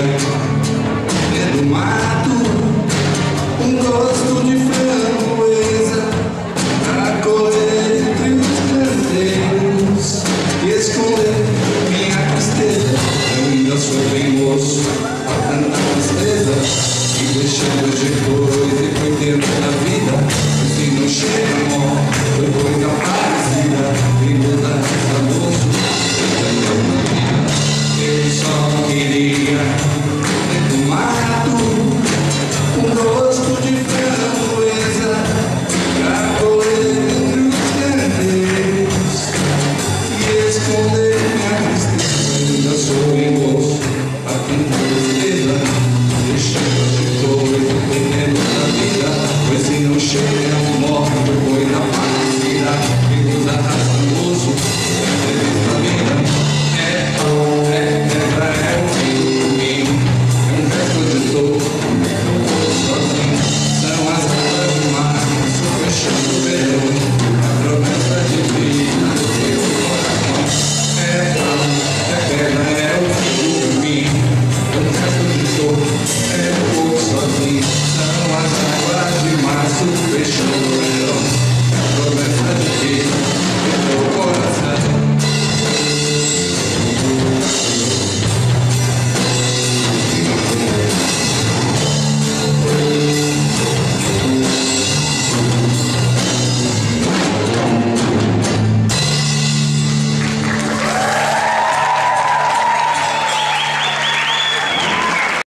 dia, dentro do mato, um gosto de framboesa, pra correr entre os canteiros e esconder minha tristeza. Eu ainda sou bem moço, pra tanta tristeza, e deixando depois e foi dentro da vida. Se não chega, morre, foi coisa parecida, e muda essa moço, eu só queria dentro do mato um gosto de framboesa pra correr entre os canteiros e esconder minha tristeza. Ainda sou bem moço, pra tanta tristeza, deixando de coisa dentro da vida, pois se não chega, morre, foi coisa parecida, e muda essa